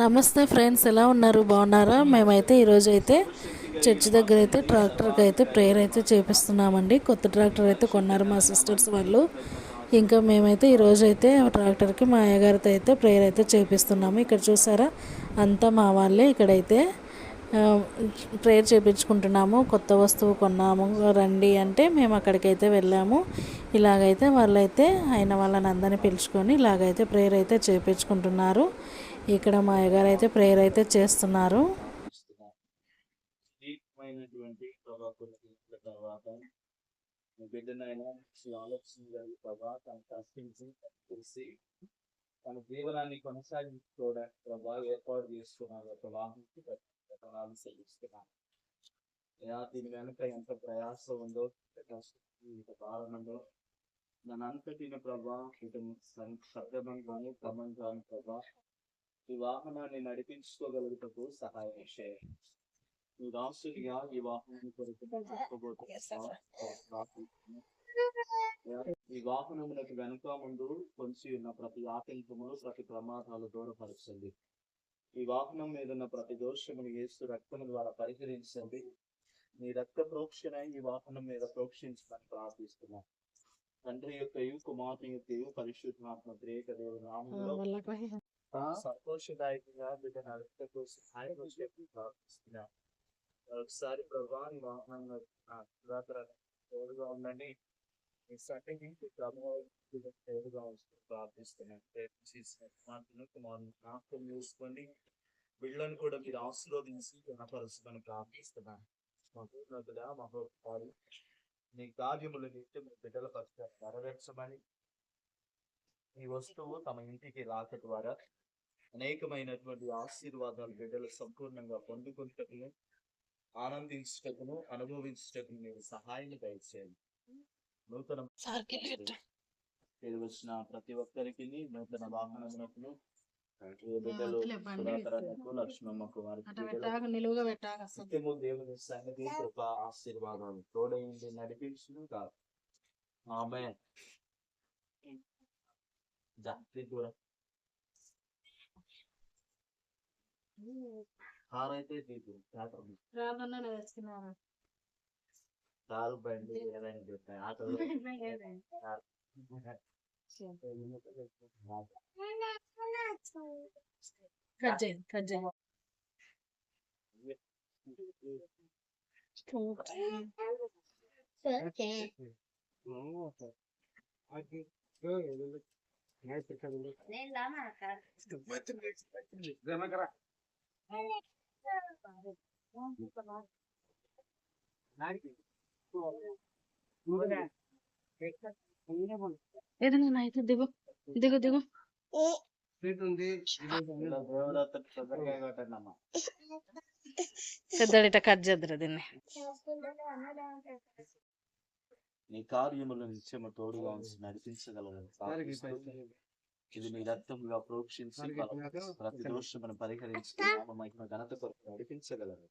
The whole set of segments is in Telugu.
నమస్తే ఫ్రెండ్స్, ఎలా ఉన్నారు? బాగున్నారా? మేమైతే ఈరోజు అయితే చర్చి దగ్గర అయితే ట్రాక్టర్కి అయితే ప్రేయర్ అయితే చేపిస్తున్నామండి. కొత్త ట్రాక్టర్ అయితే కొన్నారు మా సిస్టర్స్ వాళ్ళు. ఇంకా మేమైతే ఈరోజు అయితే ట్రాక్టర్కి మా అయ్యగారితో అయితే ప్రేయర్ అయితే చేపిస్తున్నాము. ఇక్కడ చూసారా, అంతా మా వాళ్ళే ఇక్కడైతే ప్రేయర్ చేయించుకుంటున్నాము. కొత్త వస్తువు కొన్నాము రండి అంటే మేము అక్కడికైతే వెళ్ళాము. ఇలాగైతే వాళ్ళైతే అయిన వాళ్ళని అందరినీ పిలుచుకొని ఇలాగైతే ప్రేయర్ అయితే చేయించుకుంటున్నారు. ఇక్కడ మా అయ్యగారు అయితే ప్రేయర్ అయితే చేస్తున్నారు. తన జీవనాన్ని కొనసాగించుకోవడానికి ప్రభా ఏర్పాటు చేసుకున్నారు. ప్రభావానికి చెల్లిస్తున్నాను. దీని వెనుక ఎంత ప్రయాసం ఉందో, ఇంత భారం ఉందో, దాని అంతటిని ప్రభా ఇటు సత్యమంగాను క్రమంగాను ప్రభా ఈ వాహనాన్ని నడిపించుకోగలుగుటకు సహాయం చేయండి. ఈ రాష్ట్రీయ ఈ వాహనాన్ని ఈ వాహనములకు వెనుక ముందు పొంచి ఉన్న ప్రతి ఆటంకములు, ప్రతి ప్రమాదాలు దూరపరచండి. ఈ వాహనం మీద ఉన్న ప్రతి దోషమును యేసు రక్తము ద్వారా పరిహరించండి. మీ రక్త ప్రోక్షణ ఈ వాహనం మీద ప్రోక్షించమని ప్రార్థిస్తున్నాం. తండ్రి యొక్కయు కుమార్తె యొక్కయు పరిశుద్ధాత్మ త్రియేక దేవుని నామములో సంతోషదాయకంగా బిడ్డను అడుగుటకు సహాయం ప్రార్థిస్తున్నాం. ఒకసారి ప్రభా ఈ వాహనంలో తోడుగా ఉండండి. మీ సన్నిధికి తోడుగా వస్తూ ప్రార్థిస్తున్నాం. జ్ఞాపకం చేసుకోండి. బిడ్డలను కూడా మీరు ఆశీర్వదించి గుణపరుచుకొని ప్రార్థిస్తున్నాం. మహోన్నతుడా, మహోపాలు నీ కార్యములు నిత్యం మీ బిడ్డల పట్ల నెరవేర్చమని, ఈ వస్తువు తమ ఇంటికి రాక ద్వారా అనేకమైనటువంటి ఆశీర్వాదాలు బిడ్డలు సంపూర్ణంగా పొందుకుంటకును, ఆనందించటకును, అనుభవించటకును మీరు సహాయం దయచేయండి. నూతన వచ్చిన ప్రతి ఒక్కరికి నూతన వాహనమునకును బిడ్డలు సుధాకరణకు, లక్ష్మమ్మకు నిత్యము దేవుని సన్నిధి కృప ఆశీర్వాదాలు తోడైంది నడిపించును కాదు. ఆమె దూరం కారైతే దీపు కారు బండి ఏదైనా ఆటో ఏదైనా అయితే దిగు దిగు దిగు. పెద్దడిట కట్ చేద్దరు దీన్ని. నీ కార్యములను నిత్యము తోడుగా ఉంచి నడిపించగలరు. ఇది నీ రక్తముగా ప్రోక్షించి ప్రతి దోషమును పరిహరించి మహిమ ఘనత కొరకు నడిపించగలరు.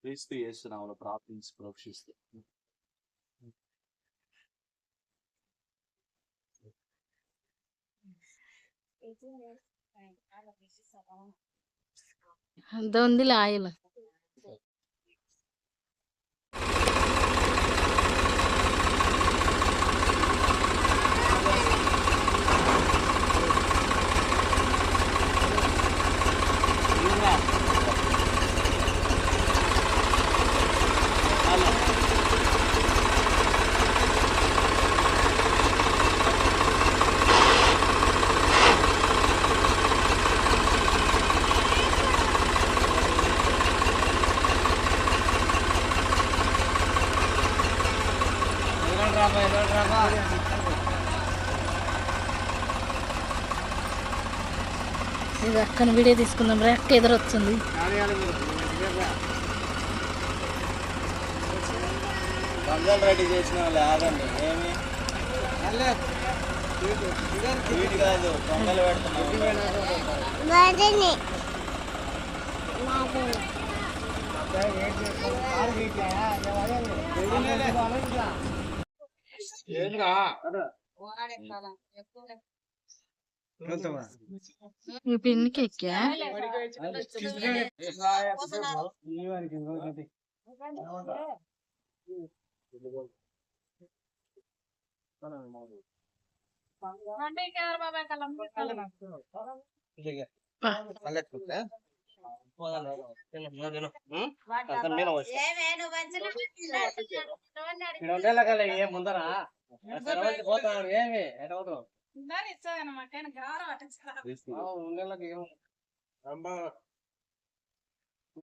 క్రీస్తు యేసు నామములో ప్రార్థించి ప్రోక్షిస్తూ అంత ఉందిలే ఆయిల్. ఇది అక్కన వీడియో తీసుకుందాం రా, అక్క ఎదురొస్తుంది. రెడీ చేసిన వాళ్ళు ఆగండి. ఏమి కాదు, పొంగల్ పెడుతున్నాం. ఈ పిన్నికి ఎక్కా ముందరా పోతాడు ఏమి ఎట అవుతావు